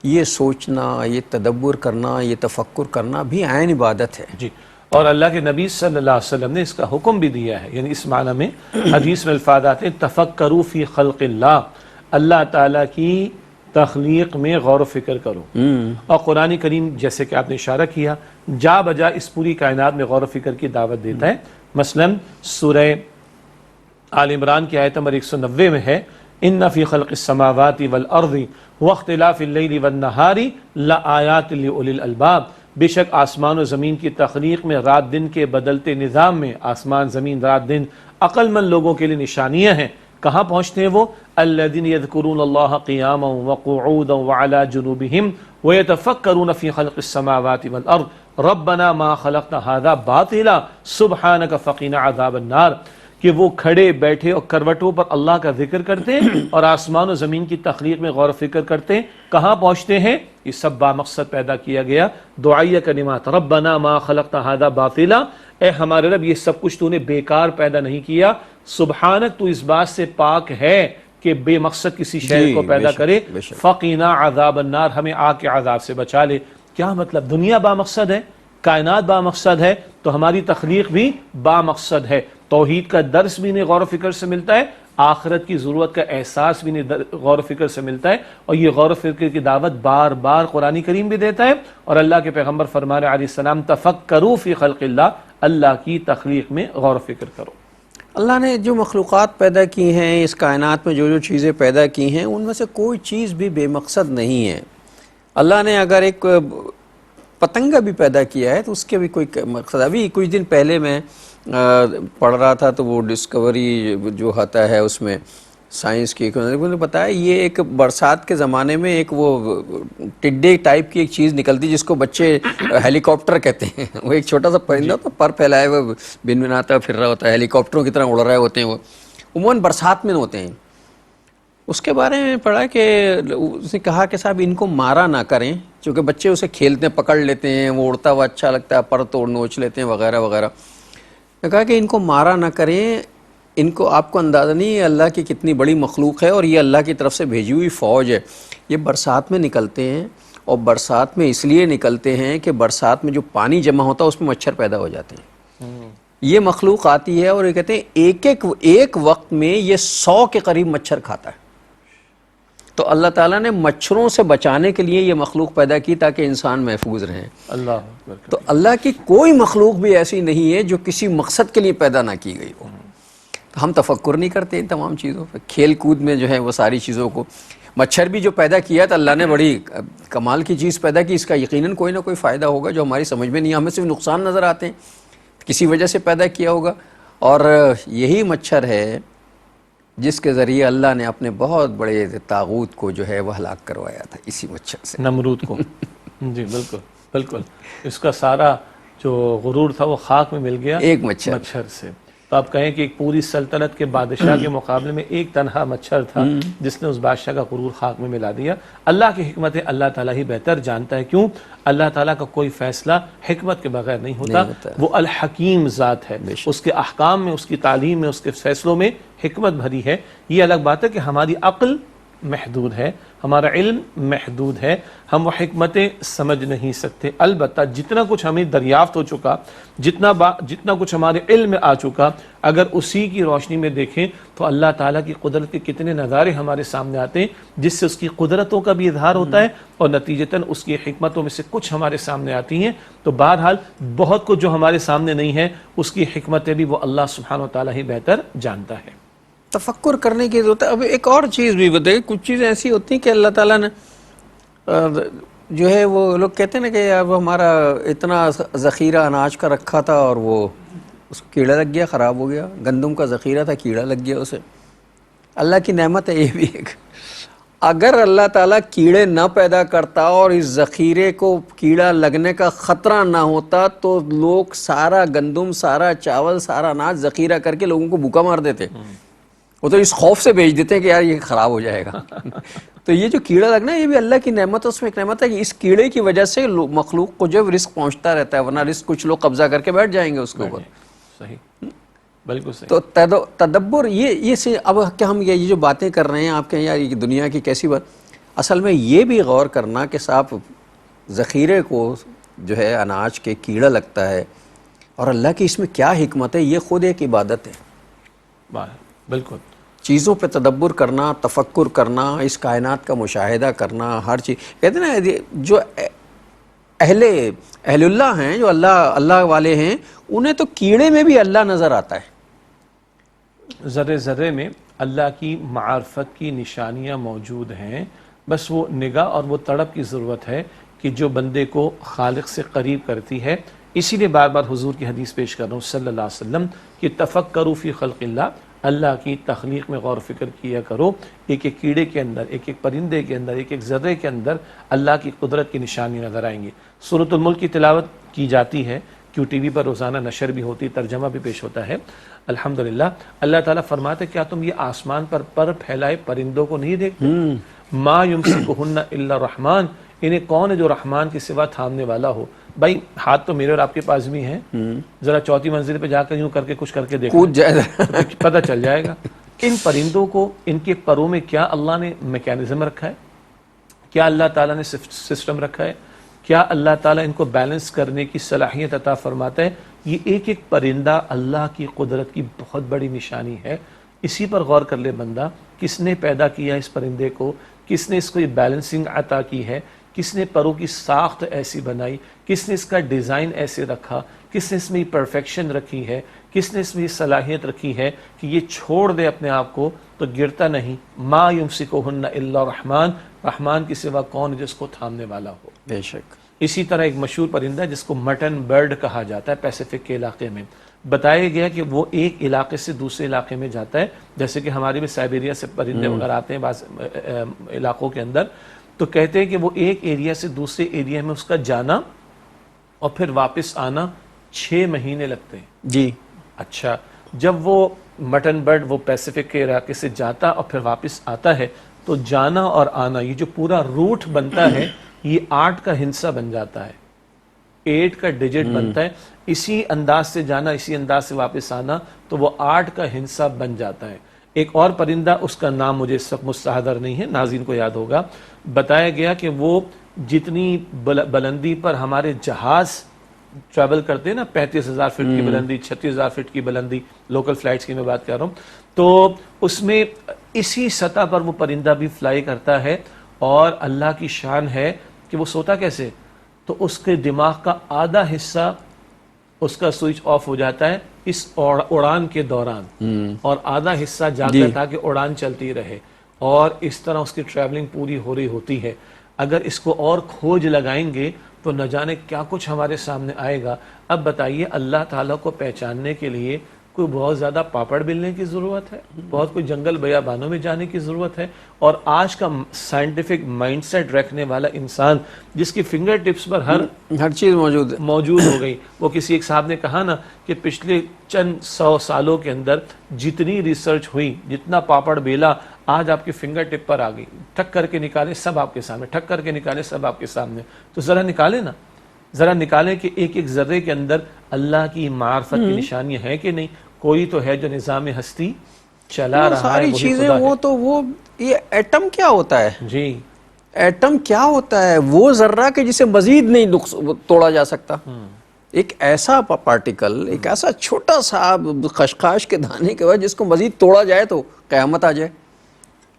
یہ سوچنا، یہ تدبر کرنا، یہ تفکر کرنا بھی عین عبادت ہے. جی، اور اللہ کے نبی صلی اللہ علیہ وسلم نے اس کا حکم بھی دیا ہے. یعنی اس معنی میں حدیث میں الفاظ آتے ہیں تفکروا فی خلق اللہ، اللہ تعالیٰ کی تخلیق میں غور و فکر کرو. اور قرآن کریم جیسے کہ آپ نے اشارہ کیا جا بجا اس پوری کائنات میں غور و فکر کی دعوت دیتا ہے. مثلا سورہ آل عمران کی آیت نمبر 190 میں ہے ان فی خلق السماوات والارض واختلاف اللیل والنہار لآیات لأولی الالباب. بے شک آسمان و زمین کی تخلیق میں، رات دن کے بدلتے نظام میں، آسمان زمین رات دن، عقل مند لوگوں کے لیے نشانیاں ہیں. کہاں پہنچتے ہیں وہ؟ الذین یذکرون اللہ قیاما وقعودا وعلی جنوبہم ویتفکرون فی خلق السماوات والارض ربنا ما خلقت ھذا باطلا سبحانک فقنا عذاب النار. کہ وہ کھڑے بیٹھے اور کروٹوں پر اللہ کا ذکر کرتے ہیں اور آسمان و زمین کی تخلیق میں غور و فکر کرتے ہیں. کہاں پہنچتے ہیں؟ یہ سب با مقصد پیدا کیا گیا دعائیہ کلمات. ربنا ما خلقت ھذا باطلا، اے ہمارے رب یہ سب کچھ تو نے بیکار پیدا نہیں کیا. سبحانک، تو اس بات سے پاک ہے کہ بے مقصد کسی شے کو پیدا کرے. فقنا عذاب النار، ہمیں آگ کے عذاب سے بچا لے. کیا مطلب؟ دنیا با مقصد ہے، کائنات با مقصد ہے، تو ہماری تخلیق بھی با مقصد ہے. توحید کا درس بھی انہیں غور و فکر سے ملتا ہے، آخرت کی ضرورت کا احساس بھی انہیں غور و فکر سے ملتا ہے. اور یہ غور و فکر کی دعوت بار بار قرآن کریم بھی دیتا ہے. اور اللہ کے پیغمبر فرما رہے علیہ السلام تفکروا فی خلق اللہ، اللہ کی تخلیق میں غور و فکر کرو. اللہ نے جو مخلوقات پیدا کی ہیں، اس کائنات میں جو جو چیزیں پیدا کی ہیں، ان میں سے کوئی چیز بھی بے مقصد نہیں ہے. اللہ نے اگر ایک پتنگا بھی پیدا کیا ہے تو اس کے بھی کوئی مقصد. ابھی کچھ دن پہلے میں پڑھ رہا تھا تو وہ ڈسکوری جو ہوتا ہے اس میں سائنس کی انہوں نے بتایا یہ ایک برسات کے زمانے میں ایک وہ ٹڈے ٹائپ کی ایک چیز نکلتی جس کو بچے ہیلی کاپٹر کہتے ہیں. وہ ایک چھوٹا سا پرندہ ہوتا ہے، پر پھیلائے وہ بن بناتا پھر رہا ہوتا ہے، ہیلی کاپٹروں کی طرح اڑ رہے ہوتے ہیں. وہ عموماً برسات میں ہوتے ہیں. اس کے بارے میں پڑھا کہ اس نے کہا کہ صاحب ان کو مارا نہ کریں، چونکہ بچے اسے کھیلتے ہیں، پکڑ لیتے ہیں، وہ اڑتا ہوا اچھا لگتا ہے، پر توڑ نوچ لیتے ہیں وغیرہ وغیرہ. نے کہا کہ ان کو مارا نہ کریں، ان کو آپ کو اندازہ نہیں ہے اللہ کی کتنی بڑی مخلوق ہے اور یہ اللہ کی طرف سے بھیجی ہوئی فوج ہے. یہ برسات میں نکلتے ہیں، اور برسات میں اس لیے نکلتے ہیں کہ برسات میں جو پانی جمع ہوتا ہے اس میں مچھر پیدا ہو جاتے ہیں. یہ مخلوق آتی ہے اور یہ کہتے ہیں ایک وقت میں یہ 100 کے قریب مچھر کھاتا ہے. تو اللہ تعالیٰ نے مچھروں سے بچانے کے لیے یہ مخلوق پیدا کی تاکہ انسان محفوظ رہیں. اللہ تو اللہ کی کوئی مخلوق بھی ایسی نہیں ہے جو کسی مقصد کے لیے پیدا نہ کی گئی ہو. تو ہم تفکر نہیں کرتے ان تمام چیزوں پہ. کھیل کود میں جو ہے وہ ساری چیزوں کو، مچھر بھی جو پیدا کیا تو اللہ نے بڑی کمال کی چیز پیدا کی، اس کا یقیناً کوئی نہ کوئی فائدہ ہوگا جو ہماری سمجھ میں نہیں، ہمیں صرف نقصان نظر آتے ہیں، کسی وجہ سے پیدا کیا ہوگا. اور یہی مچھر ہے جس کے ذریعے اللہ نے اپنے بہت بڑے طاغوت کو جو ہے وہ ہلاک کروایا تھا، اسی مچھر سے، نمرود کو. جی بالکل بالکل. اس کا سارا جو غرور تھا وہ خاک میں مل گیا ایک مچھر سے. تو آپ کہیں کہ ایک پوری سلطنت کے بادشاہ کے مقابلے میں ایک تنہا مچھر تھا جس نے اس بادشاہ کا غرور خاک میں ملا دیا۔ اللہ کی حکمت ہے، اللہ تعالیٰ ہی بہتر جانتا ہے، کیوں؟ اللہ تعالیٰ کا کوئی فیصلہ حکمت کے بغیر نہیں ہوتا، وہ الحکیم ذات ہے، اس کے احکام میں، اس کی تعلیم میں، اس کے فیصلوں میں حکمت بھری ہے۔ یہ الگ بات ہے کہ ہماری عقل محدود ہے، ہمارا علم محدود ہے، ہم وہ حکمتیں سمجھ نہیں سکتے۔ البتہ جتنا کچھ ہمیں دریافت ہو چکا، جتنا کچھ ہمارے علم میں آ چکا، اگر اسی کی روشنی میں دیکھیں تو اللہ تعالیٰ کی قدرت کے کتنے نظارے ہمارے سامنے آتے ہیں، جس سے اس کی قدرتوں کا بھی اظہار ہوتا ہے اور نتیجتاً اس کی حکمتوں میں سے کچھ ہمارے سامنے آتی ہیں۔ تو بہرحال بہت کچھ جو ہمارے سامنے نہیں ہے، اس کی حکمتیں بھی وہ اللہ سبحانہ و تعالیٰ ہی بہتر جانتا ہے۔ تفکر کرنے کی ضرورت ہے۔ اب ایک اور چیز بھی بتائیے، کچھ چیزیں ایسی ہوتی ہیں کہ اللہ تعالیٰ نے جو ہے، وہ لوگ کہتے ہیں نا کہ اب ہمارا اتنا ذخیرہ اناج کا رکھا تھا اور وہ اس کو کیڑا لگ گیا، خراب ہو گیا، گندم کا ذخیرہ تھا، کیڑا لگ گیا اسے۔ اللہ کی نعمت ہے یہ بھی ایک، اگر اللہ تعالیٰ کیڑے نہ پیدا کرتا اور اس ذخیرے کو کیڑا لگنے کا خطرہ نہ ہوتا تو لوگ سارا گندم، سارا چاول، سارا اناج ذخیرہ کر کے لوگوں کو بھوکا مار دیتے۔ وہ تو اس خوف سے بیچ دیتے ہیں کہ یار یہ خراب ہو جائے گا۔ تو یہ جو کیڑا لگنا ہے یہ بھی اللہ کی نعمت ہے، اس میں ایک نعمت ہے کہ اس کیڑے کی وجہ سے مخلوق کو جب رزق پہنچتا رہتا ہے، ورنہ رزق کچھ لوگ قبضہ کر کے بیٹھ جائیں گے اس کے اوپر۔ صحیح، بالکل صحیح۔ تو تدبر یہ سے اب کہ ہم یہ جو باتیں کر رہے ہیں آپ کہیں یار یہ دنیا کی کیسی بات، اصل میں یہ بھی غور کرنا کہ صاحب ذخیرے کو جو ہے اناج کے کیڑا لگتا ہے اور اللہ کی اس میں کیا حکمت ہے، یہ خود ایک عبادت ہے۔ بالکل، چیزوں پہ تدبر کرنا، تفکر کرنا، اس کائنات کا مشاہدہ کرنا، ہر چیز کہتے ہیں نا جو اہل اللہ ہیں، جو اللہ والے ہیں، انہیں تو کیڑے میں بھی اللہ نظر آتا ہے۔ ذرے ذرے میں اللہ کی معرفت کی نشانیاں موجود ہیں، بس وہ نگاہ اور وہ تڑپ کی ضرورت ہے کہ جو بندے کو خالق سے قریب کرتی ہے۔ اسی لیے بار بار حضور کی حدیث پیش کر رہا ہوں صلی اللہ علیہ وسلم کہ تفکروا فی خلق اللہ، اللہ کی تخلیق میں غور و فکر کیا کرو، ایک ایک کیڑے کے اندر، ایک ایک پرندے کے اندر، ایک ایک ذرے کے اندر اللہ کی قدرت کی نشانی نظر آئیں گی۔ سورۃ الملک کی تلاوت کی جاتی ہے، کیو ٹی وی پر روزانہ نشر بھی ہوتی، ترجمہ بھی پیش ہوتا ہے الحمدللہ۔ اللہ تعالیٰ فرماتے کیا تم یہ آسمان پر پر پھیلائے پرندوں کو نہیں دیکھتے؟ ما یمسکہن الا الرحمن، انہیں کون ہے جو رحمان کے سوا تھامنے والا ہو؟ بھائی ہاتھ تو میرے اور آپ کے پاس بھی ہیں، ذرا چوتھی منزل پہ جا کر یوں کر کے کچھ کر کے دیکھو، کود جائے پتہ چل جائے گا۔ ان پرندوں کو، ان کے پروں میں کیا اللہ نے میکینزم رکھا ہے، کیا اللہ تعالیٰ نے سسٹم رکھا ہے، کیا اللہ تعالیٰ ان کو بیلنس کرنے کی صلاحیت عطا فرماتا ہے؟ یہ ایک ایک پرندہ اللہ کی قدرت کی بہت بڑی نشانی ہے۔ اسی پر غور کر لے بندہ، کس نے پیدا کیا اس پرندے کو، کس نے اس کو یہ بیلنسنگ عطا کی ہے، کس نے پروں کی ساخت ایسی بنائی، کس نے اس کا ڈیزائن ایسے رکھا، کس نے اس میں یہ پرفیکشن رکھی ہے، کس نے اس میں یہ صلاحیت رکھی ہے کہ یہ چھوڑ دے اپنے آپ کو تو گرتا نہیں۔ ما یمسکہن الا الرحمن، رحمان کے سوا کون جس کو تھامنے والا ہو۔ بے شک۔ اسی طرح ایک مشہور پرندہ جس کو مٹن برڈ کہا جاتا ہے پیسیفک کے علاقے میں، بتایا گیا کہ وہ ایک علاقے سے دوسرے علاقے میں جاتا ہے، جیسے کہ ہمارے میں سائبیریا سے پرندے وغیرہ آتے ہیں بعض علاقوں کے اندر، تو کہتے ہیں کہ وہ ایک ایریا سے دوسرے ایریا میں اس کا جانا اور پھر واپس آنا 6 مہینے لگتے ہیں۔ جی اچھا، جب وہ مٹن برڈ وہ پیسیفک کے علاقے سے جاتا اور پھر واپس آتا ہے تو جانا اور آنا، یہ جو پورا روٹ بنتا ہے یہ 8 کا ہندسہ بن جاتا ہے، 8 کا ڈیجٹ بنتا ہے۔ اسی انداز سے جانا، اسی انداز سے واپس آنا، تو وہ 8 کا ہندسہ بن جاتا ہے۔ ایک اور پرندہ، اس کا نام مجھے اس وقت مستحضر نہیں ہے، ناظرین کو یاد ہوگا، بتایا گیا کہ وہ جتنی بلندی پر ہمارے جہاز ٹریول کرتے ہیں نا، 35,000 فٹ کی بلندی، 36,000 فٹ کی بلندی، لوکل فلائٹس کی میں بات کر رہا ہوں، تو اس میں اسی سطح پر وہ پرندہ بھی فلائی کرتا ہے، اور اللہ کی شان ہے کہ وہ سوتا کیسے، تو اس کے دماغ کا آدھا حصہ اس کا سوئچ آف ہو جاتا ہے اس اڑان کے دوران، اور آدھا حصہ جاتا ہے تاکہ اڑان چلتی رہے، اور اس طرح اس کی ٹریولنگ پوری ہو رہی ہوتی ہے۔ اگر اس کو اور کھوج لگائیں گے تو نہ جانے کیا کچھ ہمارے سامنے آئے گا۔ اب بتائیے اللہ تعالیٰ کو پہچاننے کے لیے کوئی بہت زیادہ پاپڑ بیلنے کی ضرورت ہے، بہت کوئی جنگل بیابانوں میں جانے کی ضرورت ہے. اور آج کا سائنٹیفک مائنڈ سیٹ رکھنے والا انسان جس کی فنگر ٹپس پر ہر چیز موجود ہو گئی. وہ کسی ایک صاحب نے کہا نا کہ پچھلے چند 100 سالوں کے اندر جتنی ریسرچ ہوئی، جتنا پاپڑ بیلا، آج آپ کی فنگر ٹپ پر آ گئی. ٹھک کر کے نکالے سب آپ کے سامنے، ٹھک کر کے نکالے سب آپ کے سامنے. تو ذرا نکالے نا، ذرا نکالیں کہ ایک ایک ذرے کے اندر اللہ کی معرفت کی نشانیاں ہیں کہ نہیں. کوئی تو ہے جو نظام ہستی چلا رہا ہے، ساری چیزیں. وہ یہ ایٹم کیا ہوتا ہے؟ جی ایٹم کیا ہوتا ہے؟ وہ ذرہ کہ جسے مزید نہیں توڑا جا سکتا. ایک ایسا پارٹیکل، ایک ایسا چھوٹا سا خشخاش کے دانے کے بعد جس کو مزید توڑا جائے تو قیامت آ جائے.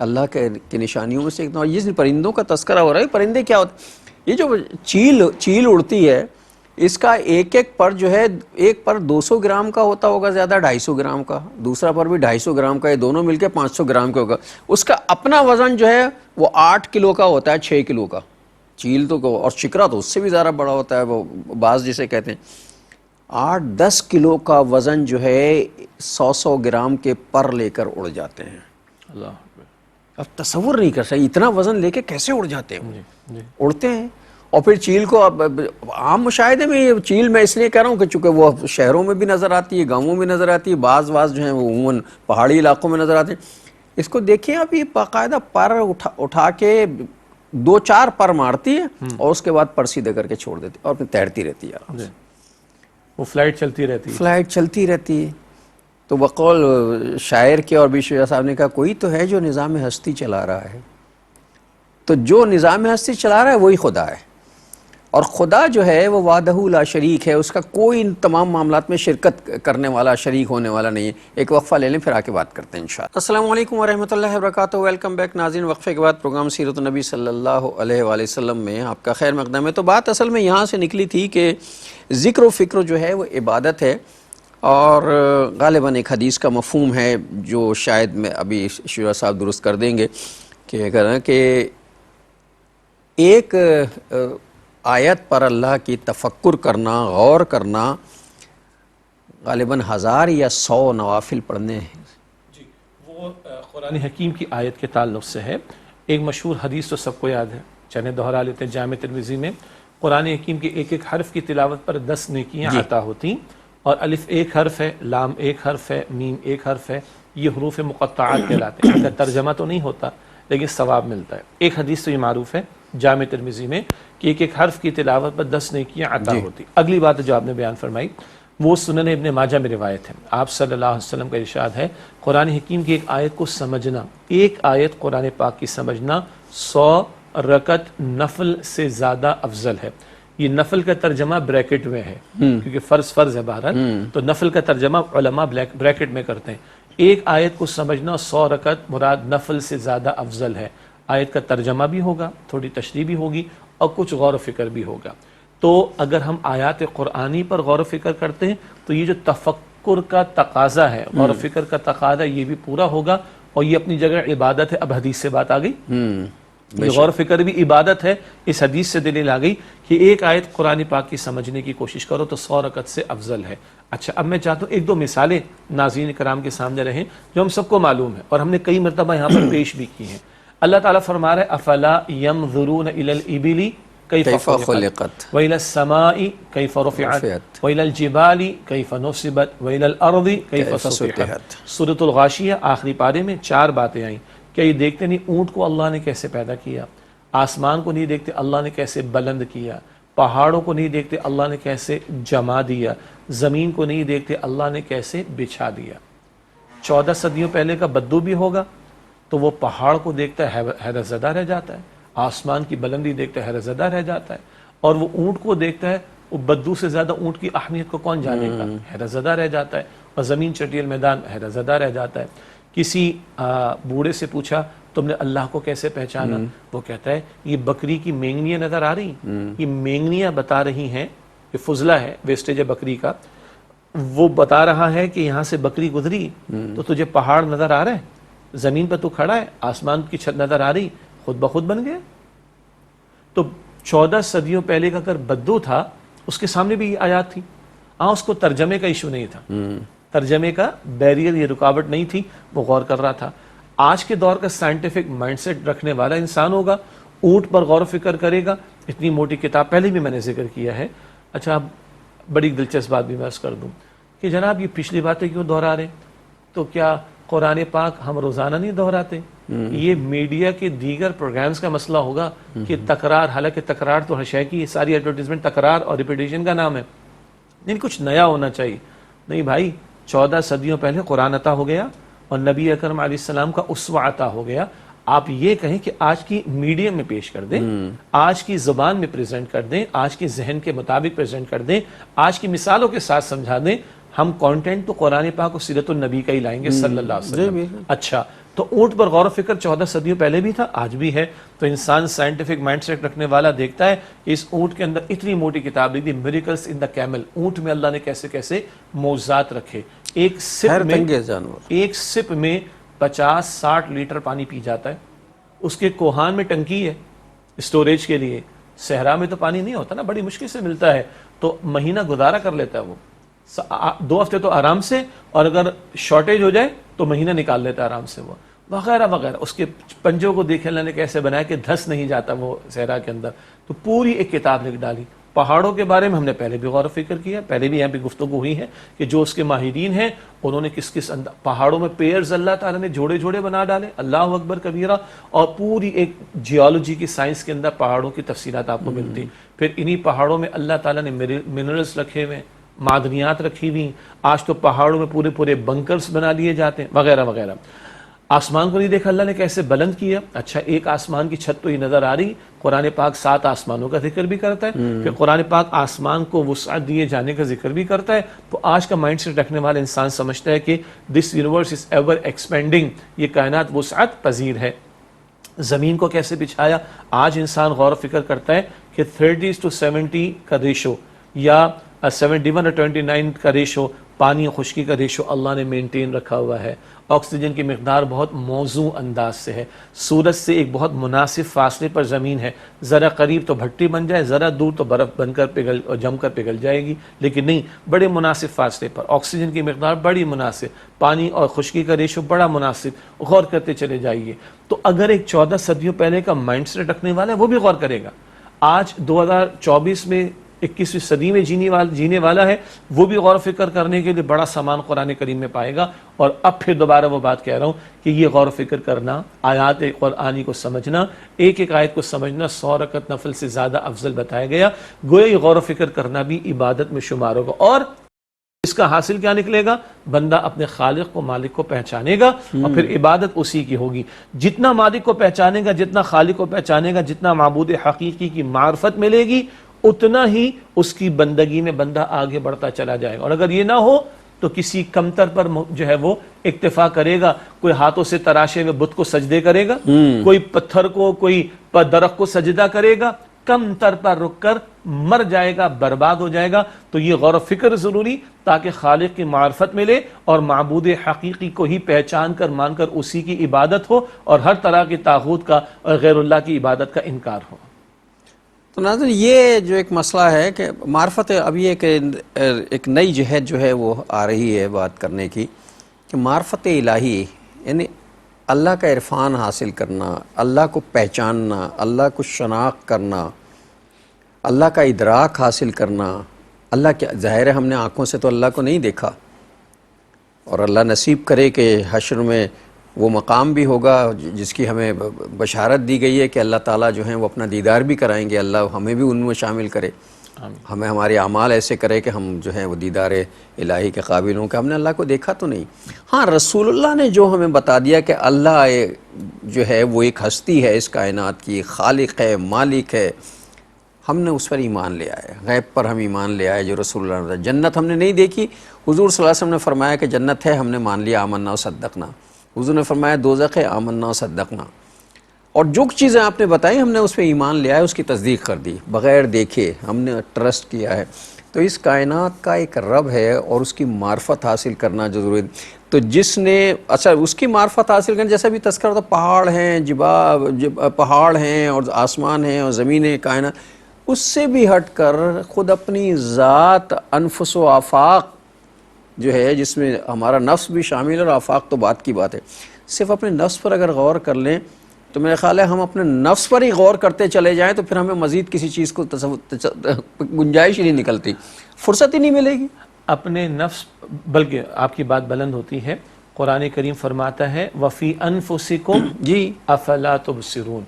اللہ کی نشانیوں میں سے ایک. اور یہ پرندوں کا تذکرہ ہو رہا ہے. پرندے کیا ہوتے ہیں؟ یہ جو چیل اڑتی ہے، اس کا ایک پر جو ہے، ایک پر 200 گرام کا ہوتا ہوگا زیادہ، 250 گرام کا. دوسرا پر بھی 250 گرام کا. یہ دونوں مل کے 500 گرام کا ہوگا. اس کا اپنا وزن جو ہے وہ 8 کلو کا ہوتا ہے، 6 کلو کا. چیل تو، اور شکرا تو اس سے بھی زیادہ بڑا ہوتا ہے، وہ باز جسے کہتے ہیں. 8-10 کلو کا وزن جو ہے 100 گرام کے پر لے کر اڑ جاتے ہیں. اللہ اب تصور نہیں کر سکتے اتنا وزن لے کے کیسے اڑ جاتے ہیں. جی اڑتے ہیں. اور پھر چیل کو عام مشاہدے میں، یہ چیل میں اس لیے کہہ رہا ہوں کہ چونکہ وہ شہروں میں بھی نظر آتی ہے، گاؤں میں نظر آتی ہے، بعض جو ہیں وہ عموماً پہاڑی علاقوں میں نظر آتے ہیں. اس کو دیکھیں آپ، یہ باقاعدہ پر اٹھا کے 2-4 پر مارتی ہے اور اس کے بعد پر سیدھے کر کے چھوڑ دیتی ہے اور پھر تیرتی رہتی ہے آرام سے. وہ فلائٹ چلتی رہتی ہے. تو بقول شاعر کے اور بھی شجاع صاحب نے کہا کوئی تو ہے جو نظام ہستی چلا رہا ہے. تو جو نظام ہستی چلا رہا ہے وہی خدا ہے. اور خدا جو ہے وہ وحدہ لا شریک ہے. اس کا کوئی ان تمام معاملات میں شرکت کرنے والا، شریک ہونے والا نہیں ہے. ایک وقفہ لے لیں پھر آ کے بات کرتے ہیں انشاءاللہ. السلام علیکم ورحمۃ اللہ وبرکاتہ. ویلکم بیک ناظرین. وقفے کے بعد پروگرام سیرت النبی صلی اللہ علیہ وآلہ وسلم میں آپ کا خیر مقدم ہے. تو بات اصل میں یہاں سے نکلی تھی کہ ذکر و فکر جو ہے وہ عبادت ہے. اور غالباً ایک حدیث کا مفہوم ہے جو شاید میں ابھی شجاع صاحب درست کر دیں گے کہ ایک آیت پر اللہ کی تفکر کرنا، غور کرنا، غالباً 1000 یا 100 نوافل پڑھنے ہیں. جی وہ قرآن حکیم کی آیت کے تعلق سے ہے. ایک مشہور حدیث تو سب کو یاد ہے، چنے دہرا لیتے ہیں. جامع ترمذی میں قرآن حکیم کے ایک ایک حرف کی تلاوت پر 10 نیکیاں عطا ہوتی. اور الف ایک حرف ہے، لام ایک حرف ہے، میم ایک حرف ہے. یہ حروف مقطعات کہلاتے ہیں. ان کا ترجمہ تو نہیں ہوتا لیکن ثواب ملتا ہے. ایک حدیث تو یہ معروف ہے جامع ترمذی میں کہ ایک ایک حرف کی تلاوت پر 10 نیکیاں عطا ہوتی. اگلی بات جو آپ نے بیان فرمائی وہ سنن ابن ماجہ میں روایت ہے. آپ صلی اللہ علیہ وسلم کا ارشاد ہے قرآن حکیم کی ایک آیت کو سمجھنا، ایک آیت قرآن پاک کی سمجھنا 100 رکعت نفل سے زیادہ افضل ہے. یہ نفل کا ترجمہ بریکٹ میں ہے کیونکہ فرض ہے بہرحال، تو نفل کا ترجمہ علماء بریکٹ میں کرتے ہیں. ایک آیت کو سمجھنا 100 رکعت مراد نفل سے زیادہ افضل ہے. آیت کا ترجمہ بھی ہوگا، تھوڑی تشریح بھی ہوگی اور کچھ غور و فکر بھی ہوگا. تو اگر ہم آیات قرآنی پر غور و فکر کرتے ہیں تو یہ جو تفکر کا تقاضا ہے، غور و فکر کا تقاضا، یہ بھی پورا ہوگا. اور یہ اپنی جگہ عبادت ہے. اب حدیث سے بات آ گئی، یہ غور و فکر بھی عبادت ہے. اس حدیث سے دلیل آ گئی کہ ایک آیت قرآن پاک کی سمجھنے کی کوشش کرو تو 100 رکعت سے افضل ہے. اچھا اب میں چاہتا ہوں 1-2 مثالیں ناظرین کرام کے سامنے رہیں جو ہم سب کو معلوم ہے اور ہم نے کئی مرتبہ یہاں پر پیش بھی کی ہیں. اللہ تعالیٰ فرما رہے افلا ينظرون الى الابل كيف خلقت والى السماء كيف رفعت والى الجبال كيف نصبت والى الارض كيف سطحت. سورۃ الغاشیہ آخری پارے میں 4 باتیں آئیں. کیا یہ دیکھتے نہیں اونٹ کو اللہ نے کیسے پیدا کیا؟ آسمان کو نہیں دیکھتے اللہ نے کیسے بلند کیا؟ پہاڑوں کو نہیں دیکھتے اللہ نے کیسے جما دیا؟ زمین کو نہیں دیکھتے اللہ نے کیسے بچھا دیا؟ 14 صدیوں پہلے کا بدو بھی ہوگا تو وہ پہاڑ کو دیکھتا ہے حیرت زدہ رہ جاتا ہے، آسمان کی بلندی دیکھتا ہے حیرت زدہ رہ جاتا ہے. اور وہ اونٹ کو دیکھتا ہے، وہ بدو سے زیادہ اونٹ کی اہمیت کو کون جانے گا، حیرت زدہ رہ جاتا ہے. اور زمین چٹیل میدان حیرت زدہ رہ جاتا ہے. کسی بوڑھے سے پوچھا تم نے اللہ کو کیسے پہچانا؟ وہ کہتا ہے یہ بکری کی مینگنیاں نظر آ رہی، یہ مینگنیاں بتا رہی ہیں، یہ فضلہ ہے، ویسٹیج ہے بکری کا، وہ بتا رہا ہے کہ یہاں سے بکری گزری. تو تجھے پہاڑ نظر آ رہا ہے، زمین پر تو کھڑا ہے، آسمان کی چھت نظر آ رہی، خود بخود بن گیا. تو 14 صدیوں پہلے کا اگر بدو تھا اس کے سامنے بھی یہ آیات تھی. اس کو ترجمے کا ایشو نہیں تھا. ترجمے کا بیریئر، یہ رکاوٹ نہیں تھی، وہ غور کر رہا تھا۔ آج کے دور کا سائنٹیفک مائنڈ سیٹ رکھنے والا انسان ہوگا، اونٹ پر غور و فکر کرے گا، اتنی موٹی کتاب پہلے بھی میں نے ذکر کیا ہے۔ اچھا، اب بڑی دلچسپ بات بھی میں عرض کر دوں کہ جناب یہ پچھلی باتیں کیوں دہرا رہے؟ تو کیا قرآن پاک ہم روزانہ نہیں دہراتے؟ یہ میڈیا کے دیگر پروگرامز کا مسئلہ ہوگا کہ تکرار، حالانکہ تکرار تو ہر شے کی، ساری ایڈورٹیزمنٹ تکرار اور ریپیٹیشن کا نام ہے، لیکن کچھ نیا ہونا چاہیے۔ نہیں بھائی، 14 صدیوں پہلے قرآن عطا ہو گیا اور نبی اکرم علیہ السلام کا اسوہ عطا ہو گیا۔ آپ یہ کہیں کہ آج کی میڈیم میں پیش کر دیں، آج کی زبان میں پریزنٹ کر دیں، آج کی ذہن کے مطابق پریزنٹ کر دیں، آج کی مثالوں کے ساتھ سمجھا دیں، ہم کانٹینٹ تو قرآن پاک اور سیرت النبی کا ہی لائیں گے صلی اللہ علیہ وسلم۔ اچھا، تو اونٹ پر غور و فکر 14 صدیوں پہلے بھی تھا، آج بھی ہے۔ تو انسان سائنٹیفک مائنڈ سیٹ رکھنے والا دیکھتا ہے کہ اس اونٹ کے اندر اتنی موٹی کتاب لکھ دی، میریکلز ان دا کیمل، اونٹ میں اللہ نے کیسے کیسے معجزات رکھے۔ ایک سپ میں 50-60 لیٹر پانی پی جاتا ہے، اس کے کوہان میں ٹنکی ہے اسٹوریج کے لیے، صحرا میں تو پانی نہیں ہوتا نا، بڑی مشکل سے ملتا ہے، تو مہینہ گزارا کر لیتا ہے وہ، 2 ہفتے تو آرام سے، اور اگر شارٹیج ہو جائے تو مہینہ نکال لیتا ہے آرام سے وہ، وغیرہ وغیرہ۔ اس کے پنجوں کو دیکھیں اللہ نے کیسے بنایا کہ دھس نہیں جاتا وہ صحرا کے اندر۔ تو پوری ایک کتاب لکھ ڈالی۔ پہاڑوں کے بارے میں ہم نے پہلے بھی غور و فکر کیا، پہلے بھی یہاں پہ گفتگو ہوئی ہے کہ جو اس کے ماہرین ہیں انہوں نے کس کس پہاڑوں میں پیئرز اللہ تعالیٰ نے جوڑے جوڑے بنا ڈالے، اللہ اکبر کبیرہ، اور پوری ایک جیولوجی کی سائنس کے اندر پہاڑوں کی تفصیلات آپ کو ملتی۔ پھر انہی پہاڑوں میں اللہ تعالیٰ نے منرلز رکھے ہوئے، معدنیات رکھی ہوئی، آج تو پہاڑوں میں پورے پورے بنکرز بنا لیے جاتے ہیں، وغیرہ وغیرہ۔ آسمان کو نہیں دیکھا اللہ نے کیسے بلند کیا؟ اچھا، ایک آسمان کی چھت تو یہ نظر آ رہی، قرآن پاک 7 آسمانوں کا ذکر بھی کرتا ہے، پھر قرآن پاک آسمان کو وسعت دیے جانے کا ذکر بھی کرتا ہے۔ تو آج کا مائنڈ سیٹ رکھنے والا انسان سمجھتا ہے کہ this universe is ever expanding, یہ کائنات وسعت پذیر ہے۔ زمین کو کیسے بچھایا؟ آج انسان غور و فکر کرتا ہے کہ 30:70 کا ریشو یا 71 اور 29 کا ریشو، پانی اور خشکی کا ریشو اللہ نے مینٹین رکھا ہوا ہے۔ آکسیجن کی مقدار بہت موزوں انداز سے ہے، سورج سے ایک بہت مناسب فاصلے پر زمین ہے، ذرا قریب تو بھٹی بن جائے، ذرا دور تو برف بن کر جم کر پگھل جائے گی، لیکن نہیں، بڑے مناسب فاصلے پر، آکسیجن کی مقدار بڑی مناسب، پانی اور خشکی کا ریشو بڑا مناسب، غور کرتے چلے جائیے۔ تو اگر ایک 14 صدیوں پہلے کا مائنڈ سیٹ رکھنے والا ہے وہ بھی غور کرے گا، آج 2024 میں 21ویں صدی میں جینے والا ہے، وہ بھی غور و فکر کرنے کے لیے بڑا سامان قرآن کریم میں پائے گا۔ اور اب پھر دوبارہ وہ بات کہہ رہا ہوں کہ یہ غور و فکر کرنا، آیات قرآنی کو سمجھنا، ایک ایک آیت کو سمجھنا 100 رکعت نفل سے زیادہ افضل بتایا گیا، گویا یہ غور و فکر کرنا بھی عبادت میں شمار ہوگا۔ اور اس کا حاصل کیا نکلے گا؟ بندہ اپنے خالق کو، مالک کو پہچانے گا، اور پھر عبادت اسی کی ہوگی۔ جتنا مالک کو پہچانے گا، جتنا خالق کو پہچانے گا، جتنا معبود حقیقی کی معرفت ملے گی، اتنا ہی اس کی بندگی میں بندہ آگے بڑھتا چلا جائے گا۔ اور اگر یہ نہ ہو تو کسی کمتر پر جو ہے وہ اکتفا کرے گا، کوئی ہاتھوں سے تراشے ہوئے بت کو سجدے کرے گا، کوئی پتھر کو، کوئی درخت کو سجدہ کرے گا، کم تر پر رک کر مر جائے گا، برباد ہو جائے گا۔ تو یہ غور و فکر ضروری، تاکہ خالق کی معرفت ملے اور معبود حقیقی کو ہی پہچان کر مان کر اسی کی عبادت ہو، اور ہر طرح کی طاغوت کا اور غیر اللہ کی عبادت کا انکار ہو۔ تو ناظرین، یہ جو ایک مسئلہ ہے کہ معرفت، اب یہ کہ ایک نئی جہت جو ہے وہ آ رہی ہے بات کرنے کی، کہ معرفت الہی یعنی اللہ کا عرفان حاصل کرنا، اللہ کو پہچاننا، اللہ کو شناخت کرنا، اللہ کا ادراک حاصل کرنا۔ اللہ کے ظاہر ہے ہم نے آنکھوں سے تو اللہ کو نہیں دیکھا، اور اللہ نصیب کرے کہ حشر میں وہ مقام بھی ہوگا جس کی ہمیں بشارت دی گئی ہے کہ اللہ تعالیٰ جو ہیں وہ اپنا دیدار بھی کرائیں گے۔ اللہ ہمیں بھی ان میں شامل کرے، ہمیں ہمارے اعمال ایسے کرے کہ ہم جو ہیں وہ دیدار الہی کے قابل ہوں کہ ہم نے اللہ کو دیکھا تو نہیں۔ ہاں، رسول اللہ نے جو ہمیں بتا دیا کہ اللہ جو ہے وہ ایک ہستی ہے اس کائنات کی، خالق ہے، مالک ہے، ہم نے اس پر ایمان لے آئے، غیب پر ہم ایمان لے آئے جو رسول اللہ نے۔ جنت ہم نے نہیں دیکھی، حضور صلی اللہ علیہ وسلم نے فرمایا کہ جنت ہے، ہم نے مان لیا، آمنا و صدقنا۔ حضور نے فرمایا دوزخ ہے، آمنا و صدقنا۔ اور جو چیزیں آپ نے بتائی ہم نے اس پہ ایمان لے آئے، اس کی تصدیق کر دی بغیر دیکھے، ہم نے ٹرسٹ کیا ہے۔ تو اس کائنات کا ایک رب ہے اور اس کی معرفت حاصل کرنا جو ضروری۔ تو جس نے اچھا اس کی معرفت حاصل کرنا، جیسا بھی تذکرہ ہوتا، پہاڑ ہیں، پہاڑ ہیں اور آسمان ہیں اور زمینیں، کائنات، اس سے بھی ہٹ کر خود اپنی ذات، انفس و آفاق جو ہے جس میں ہمارا نفس بھی شامل ہے اور آفاق تو بات کی بات ہے، صرف اپنے نفس پر اگر غور کر لیں تو میرا خیال ہے ہم اپنے نفس پر ہی غور کرتے چلے جائیں تو پھر ہمیں مزید کسی چیز کو گنجائش ہی نہیں نکلتی، فرصت ہی نہیں ملے گی۔ اپنے نفس، بلکہ آپ کی بات بلند ہوتی ہے، قرآن کریم فرماتا ہے وَفِي أَنفُسِكُمْ جی أَفَلَا تُبْصِرُونَ،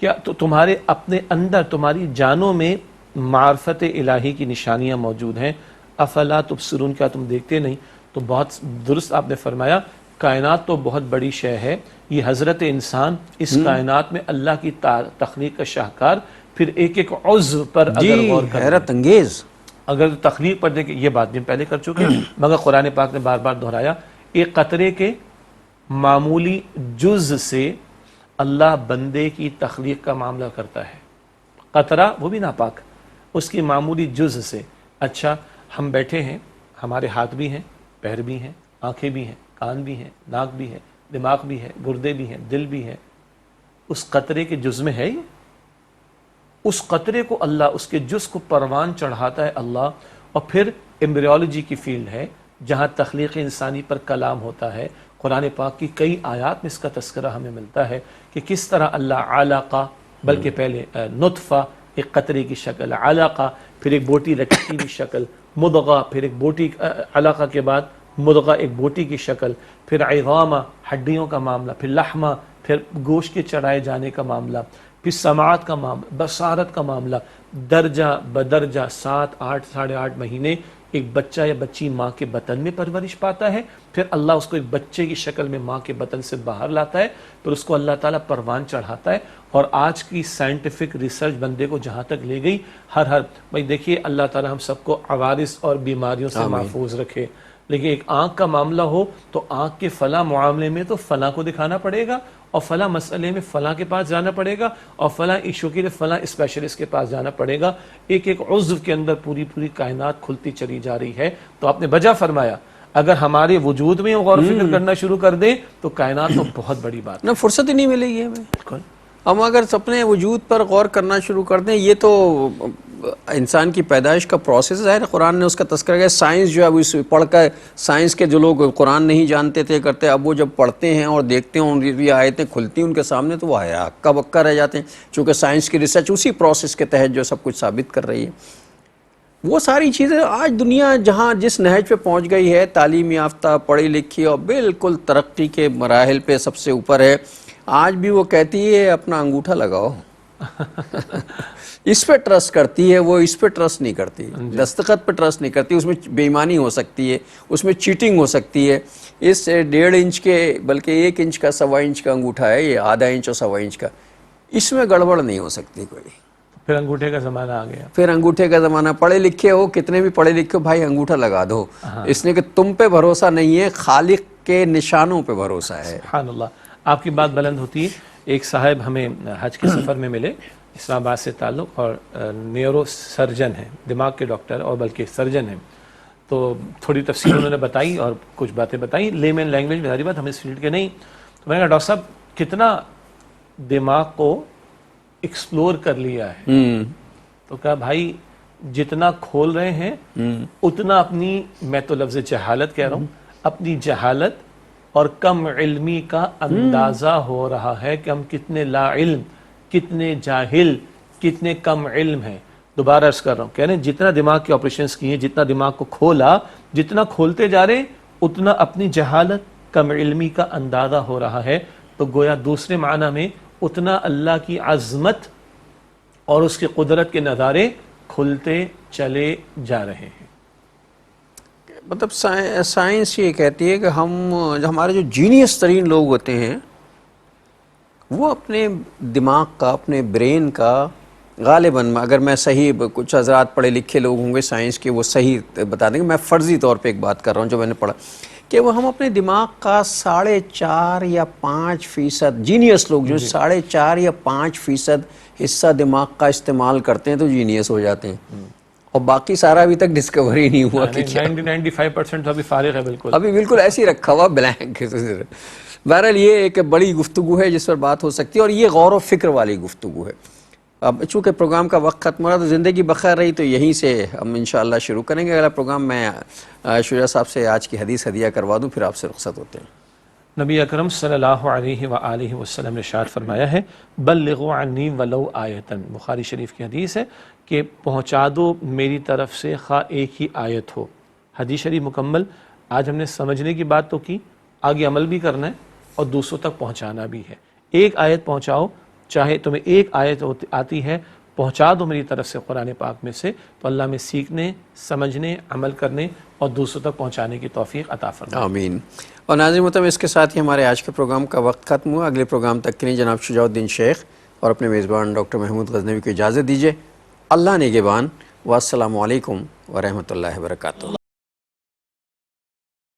کیا تو تمہارے اپنے اندر، تمہاری جانوں میں معرفت الہی کی نشانیاں موجود ہیں، افلا تبصرون، کیا تم دیکھتے نہیں؟ تو بہت درست آپ نے فرمایا، کائنات تو بہت بڑی شے ہے، یہ حضرت انسان اس کائنات میں اللہ کی تخلیق کا شاہکار، پھر ایک ایک عضو پر اگر غور جی کر لیں، حیرت انگیز، اگر تخلیق پر دیکھیں، یہ بات بھی ہم پہلے کر چکے ہیں مگر قرآن پاک نے بار بار دہرایا، ایک قطرے کے معمولی جز سے اللہ بندے کی تخلیق کا معاملہ کرتا ہے، قطرہ وہ بھی ناپاک، اس کی معمولی جز سے۔ اچھا ہم بیٹھے ہیں، ہمارے ہاتھ بھی ہیں، پیر بھی ہیں، آنکھیں بھی ہیں، کان بھی ہیں، ناک بھی ہے، دماغ بھی ہے، گردے بھی ہیں، دل بھی ہے، اس قطرے کے جز میں ہے یہ؟ اس قطرے کو اللہ، اس کے جز کو پروان چڑھاتا ہے اللہ، اور پھر ایمبریولوجی کی فیلڈ ہے جہاں تخلیق انسانی پر کلام ہوتا ہے۔ قرآن پاک کی کئی آیات میں اس کا تذکرہ ہمیں ملتا ہے کہ کس طرح اللہ علقہ، بلکہ پہلے نطفہ ایک قطرے کی شکل، علقہ پھر ایک بوٹی لٹکتی ہوئی شکل، مضغہ پھر ایک بوٹی، علقہ کے بعد مضغہ ایک بوٹی کی شکل، پھر عظامہ ہڈیوں کا معاملہ، پھر لحمہ پھر گوشت کے چڑھائے جانے کا معاملہ، پھر سماعت کا معاملہ، بصارت کا معاملہ، درجہ بدرجہ 7، 8، 8.5 مہینے ایک بچہ یا بچی ماں کے بطن میں پرورش پاتا ہے، پھر اللہ اس کو ایک بچے کی شکل میں ماں کے بطن سے باہر لاتا ہے، پھر اس کو اللہ تعالیٰ پروان چڑھاتا ہے۔ اور آج کی سائنٹیفک ریسرچ بندے کو جہاں تک لے گئی، ہر بھائی دیکھیے اللہ تعالیٰ ہم سب کو عوارض اور بیماریوں سے محفوظ رکھے، لیکن ایک آنکھ کا معاملہ ہو تو آنکھ کے فلاں معاملے میں تو فلاں کو دکھانا پڑے گا، اور فلاں مسئلے میں فلاں کے پاس جانا پڑے گا، اور فلاں ایشو کے لیے فلاں اسپیشلسٹ کے پاس جانا پڑے گا، ایک ایک عضو کے اندر پوری پوری کائنات کھلتی چلی جا رہی ہے۔ تو آپ نے بجا فرمایا، اگر ہمارے وجود میں غور و فکر کرنا شروع کر دیں تو کائنات تو بہت بڑی بات ہے۔ نہ فرصت ہی نہیں ملے گی ہمیں، بالکل ہم اگر اپنے وجود پر غور کرنا شروع کر دیں، یہ تو انسان کی پیدائش کا پروسیس ہے، قرآن نے اس کا تذکرہ کیا، سائنس جو ہے وہ اس پڑھ کر، سائنس کے جو لوگ قرآن نہیں جانتے تھے کرتے، اب وہ جب پڑھتے ہیں اور دیکھتے ہیں ان کی آیتیں کھلتی ہیں ان کے سامنے تو وہ ہکا بکا رہ جاتے ہیں، چونکہ سائنس کی ریسرچ اسی پروسیس کے تحت جو سب کچھ ثابت کر رہی ہے۔ وہ ساری چیزیں آج دنیا جہاں جس نہج پہ پہنچ گئی ہے، تعلیم یافتہ، پڑھی لکھی اور بالکل ترقی کے مراحل پہ سب سے اوپر ہے، آج بھی وہ کہتی ہے اپنا انگوٹھا لگاؤ اس پہ ٹرسٹ کرتی ہے، وہ اس پہ ٹرسٹ نہیں کرتی، دستخط پہ ٹرسٹ نہیں کرتی، اس میں بے ایمانی ہو سکتی ہے، اس میں چیٹنگ ہو سکتی ہے۔ اس 1.5 انچ کے بلکہ 1 انچ کا 1.25 انچ کا انگوٹھا ہے، یہ آدھا انچ اور 1.25 انچ کا، اس میں گڑبڑ نہیں ہو سکتی کوئی۔ پھر انگوٹھے کا زمانہ آ گیا، پھر انگوٹھے کا زمانہ، پڑھے لکھے ہو کتنے بھی پڑھے لکھے ہو بھائی انگوٹھا لگا دو، اس لیے کہ تم پہ بھروسہ نہیں ہے، خالق کے نشانوں پہ بھروسہ ہے۔ سبحان اللہ، آپ کی بات بلند ہوتی ہے۔ ایک صاحب ہمیں حج کے سفر میں ملے، اسلام آباد سے تعلق، اور نیورو سرجن ہیں، دماغ کے ڈاکٹر اور بلکہ سرجن ہیں، تو تھوڑی تفصیل انہوں نے بتائی اور کچھ باتیں بتائیں لیمن لینگویج میں، ظاہری بات ہم اس فیلڈ کے نہیں۔ تو میں نے کہا ڈاکٹر صاحب کتنا دماغ کو ایکسپلور کر لیا ہے؟ تو کہا بھائی جتنا کھول رہے ہیں اتنا اپنی، میں تو لفظ جہالت کہہ رہا ہوں، اپنی جہالت اور کم علمی کا اندازہ ہو رہا ہے کہ ہم کتنے لا علم، کتنے جاہل، کتنے کم علم ہیں۔ دوبارہ عرض کر رہا ہوں، کہہ رہے ہیں جتنا دماغ کے آپریشنز کیے، جتنا دماغ کو کھولا، جتنا کھولتے جا رہے اتنا اپنی جہالت، کم علمی کا اندازہ ہو رہا ہے۔ تو گویا دوسرے معنی میں اتنا اللہ کی عظمت اور اس کی قدرت کے نظارے کھلتے چلے جا رہے ہیں۔ مطلب سائنس یہ کہتی ہے کہ ہمارے جو جینیس ترین لوگ ہوتے ہیں وہ اپنے دماغ کا، اپنے برین کا غالباً، اگر میں صحیح، کچھ حضرات پڑھے لکھے لوگ ہوں گے سائنس کے وہ صحیح بتا دیں گے، میں فرضی طور پہ ایک بات کر رہا ہوں جو میں نے پڑھا، کہ وہ ہم اپنے دماغ کا 4.5 یا 5% جینیس لوگ جو 4.5 یا 5% حصہ دماغ کا استعمال کرتے ہیں تو جینیس ہو جاتے ہیں، اور باقی سارا ابھی تک ڈسکوری نہیں ہوا کہ 95% ابھی فارغ ہے، بالکل ابھی بالکل ایسے ہی رکھا ہوا بلینک۔ بہرحال یہ ایک بڑی گفتگو ہے جس پر بات ہو سکتی ہے، اور یہ غور و فکر والی گفتگو ہے۔ اب چونکہ پروگرام کا وقت ختم ہو رہا تو زندگی بخیر رہی تو یہیں سے ہم انشاءاللہ شروع کریں گے اگلا پروگرام. میں شجاع صاحب سے آج کی حدیث ہدیہ کروا دوں پھر آپ سے رخصت ہوتے ہیں. نبی اکرم صلی اللہ علیہ وآلہ وسلم نے ارشاد فرمایا ہے بلغوا عنی ولو آیتن. بخاری شریف کی حدیث ہے کہ پہنچا دو میری طرف سے خواہ ایک ہی آیت ہو. حدیث شریف مکمل. آج ہم نے سمجھنے کی بات تو کی, آگے عمل بھی کرنا ہے اور دوسروں تک پہنچانا بھی ہے. ایک آیت پہنچاؤ, چاہے تمہیں ایک آیت آتی ہے پہنچا دو میری طرف سے قرآن پاک میں سے, تو اللہ میں سیکھنے, سمجھنے, عمل کرنے اور دوسروں تک پہنچانے کی توفیق عطا فرمائے. آمین. اور ناظرین محترم, اس کے ساتھ ہی ہمارے آج کے پروگرام کا وقت ختم ہوا. اگلے پروگرام تک کے لیے جناب شجاع الدین شیخ اور اپنے میزبان ڈاکٹر محمود غزنوی کو اجازت دیجیے. اللہ نگہبان. والسلام علیکم ورحمۃ اللہ وبرکاتہ.